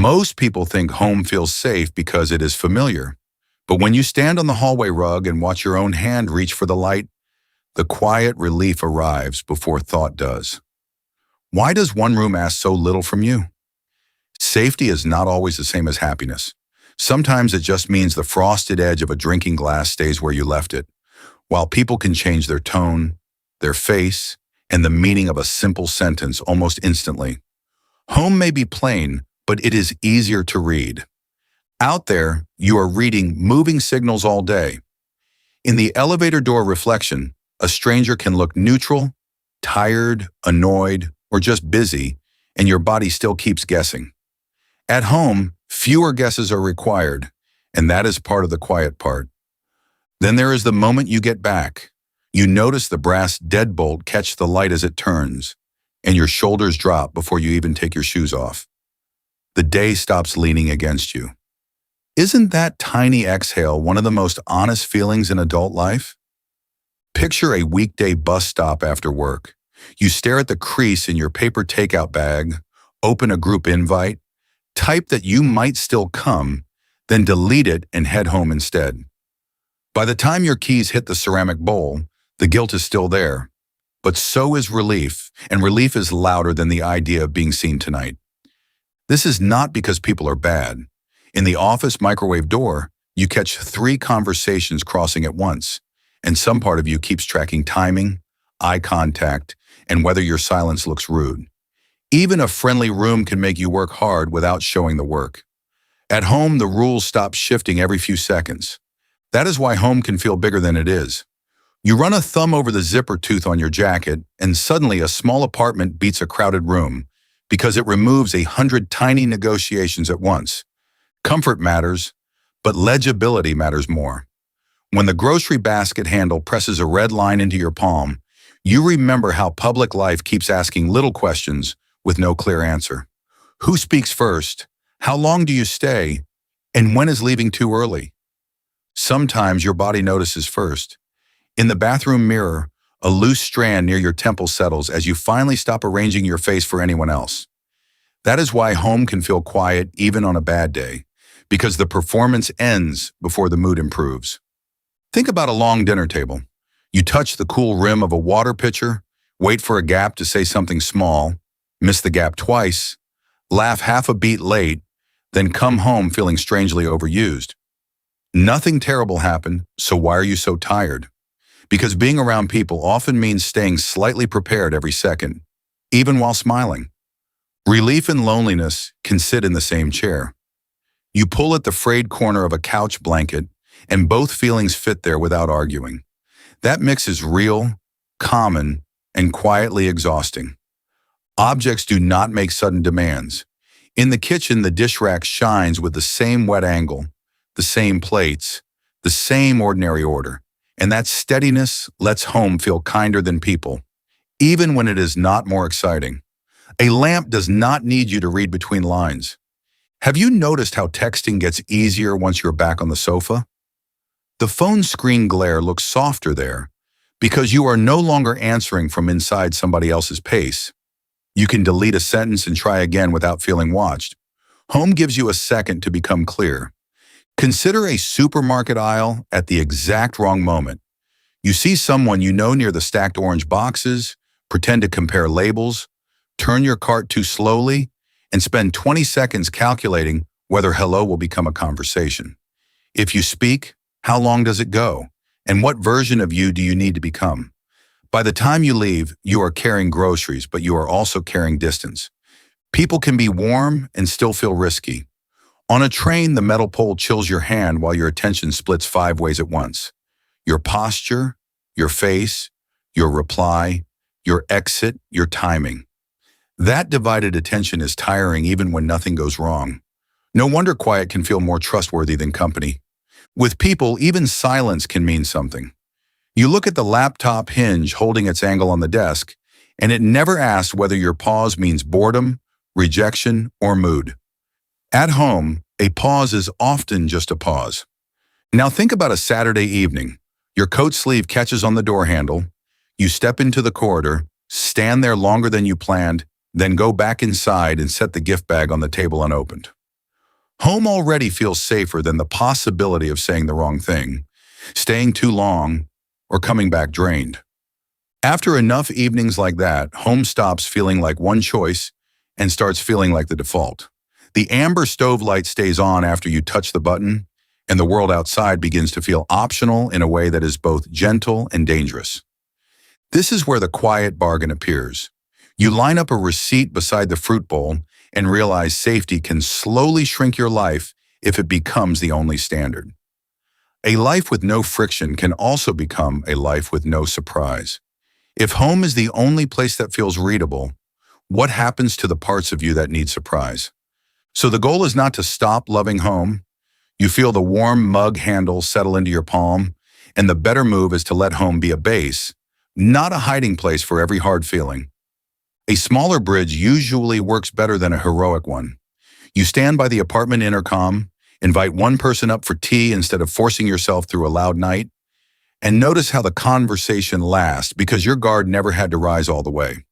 Most people think home feels safe because it is familiar. But when you stand on the hallway rug and watch your own hand reach for the light, the quiet relief arrives before thought does. Why does one room ask so little from you? Safety is not always the same as happiness. Sometimes it just means the frosted edge of a drinking glass stays where you left it, while people can change their tone, their face, and the meaning of a simple sentence almost instantly. Home may be plain, but it is easier to read. Out there, you are reading moving signals all day. In the elevator door reflection, a stranger can look neutral, tired, annoyed, or just busy, and your body still keeps guessing. At home, fewer guesses are required, and that is part of the quiet part. Then there is the moment you get back. You notice the brass deadbolt catch the light as it turns, and your shoulders drop before you even take your shoes off. The day stops leaning against you. Isn't that tiny exhale one of the most honest feelings in adult life? Picture a weekday bus stop after work. You stare at the crease in your paper takeout bag, open a group invite, type that you might still come, then delete it and head home instead. By the time your keys hit the ceramic bowl, the guilt is still there. But so is relief, and relief is louder than the idea of being seen tonight. This is not because people are bad. In the office microwave door, you catch 3 conversations crossing at once, and some part of you keeps tracking timing, eye contact, and whether your silence looks rude. Even a friendly room can make you work hard without showing the work. At home, the rules stop shifting every few seconds. That is why home can feel bigger than it is. You run a thumb over the zipper tooth on your jacket, and suddenly a small apartment beats a crowded room because it removes 100 tiny negotiations at once. Comfort matters, but legibility matters more. When the grocery basket handle presses a red line into your palm, you remember how public life keeps asking little questions with no clear answer. Who speaks first? How long do you stay? And when is leaving too early? Sometimes your body notices first. In the bathroom mirror, a loose strand near your temple settles as you finally stop arranging your face for anyone else. That is why home can feel quiet even on a bad day, because the performance ends before the mood improves. Think about a long dinner table. You touch the cool rim of a water pitcher, wait for a gap to say something small, miss the gap twice, laugh half a beat late, then come home feeling strangely overused. Nothing terrible happened, so why are you so tired? Because being around people often means staying slightly prepared every second, even while smiling. Relief and loneliness can sit in the same chair. You pull at the frayed corner of a couch blanket, and both feelings fit there without arguing. That mix is real, common, and quietly exhausting. Objects do not make sudden demands. In the kitchen, the dish rack shines with the same wet angle, the same plates, the same ordinary order. And that steadiness lets home feel kinder than people, even when it is not more exciting. A lamp does not need you to read between lines. Have you noticed how texting gets easier once you're back on the sofa? The phone screen glare looks softer there because you are no longer answering from inside somebody else's pace. You can delete a sentence and try again without feeling watched. Home gives you a second to become clear. Consider a supermarket aisle at the exact wrong moment. You see someone you know near the stacked orange boxes, pretend to compare labels, turn your cart too slowly, and spend 20 seconds calculating whether hello will become a conversation. If you speak, how long does it go? And what version of you do you need to become? By the time you leave, you are carrying groceries, but you are also carrying distance. People can be warm and still feel risky. On a train, the metal pole chills your hand while your attention splits 5 ways at once. Your posture, your face, your reply, your exit, your timing. That divided attention is tiring even when nothing goes wrong. No wonder quiet can feel more trustworthy than company. With people, even silence can mean something. You look at the laptop hinge holding its angle on the desk, and it never asks whether your pause means boredom, rejection, or mood. At home, a pause is often just a pause. Now think about a Saturday evening. Your coat sleeve catches on the door handle. You step into the corridor, stand there longer than you planned, then go back inside and set the gift bag on the table unopened. Home already feels safer than the possibility of saying the wrong thing, staying too long, or coming back drained. After enough evenings like that, home stops feeling like one choice and starts feeling like the default. The amber stove light stays on after you touch the button, and the world outside begins to feel optional in a way that is both gentle and dangerous. This is where the quiet bargain appears. You line up a receipt beside the fruit bowl and realize safety can slowly shrink your life if it becomes the only standard. A life with no friction can also become a life with no surprise. If home is the only place that feels readable, what happens to the parts of you that need surprise? So the goal is not to stop loving home. You feel the warm mug handle settle into your palm, and the better move is to let home be a base, not a hiding place for every hard feeling. A smaller bridge usually works better than a heroic one. You stand by the apartment intercom, invite one person up for tea instead of forcing yourself through a loud night, and notice how the conversation lasts because your guard never had to rise all the way.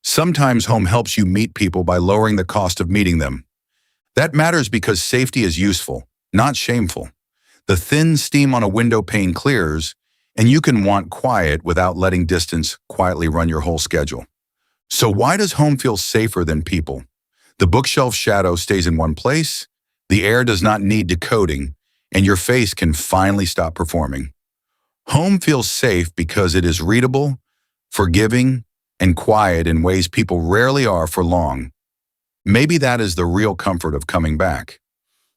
Sometimes home helps you meet people by lowering the cost of meeting them. That matters because safety is useful, not shameful. The thin steam on a window pane clears, and you can want quiet without letting distance quietly run your whole schedule. So why does home feel safer than people? The bookshelf shadow stays in one place, the air does not need decoding, and your face can finally stop performing. Home feels safe because it is readable, forgiving, and quiet in ways people rarely are for long. Maybe that is the real comfort of coming back.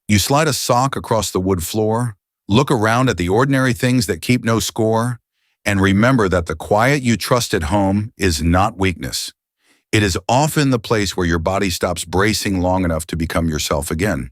You slide a sock across the wood floor, look around at the ordinary things that keep no score, and remember that the quiet you trust at home is not weakness. It is often the place where your body stops bracing long enough to become yourself again.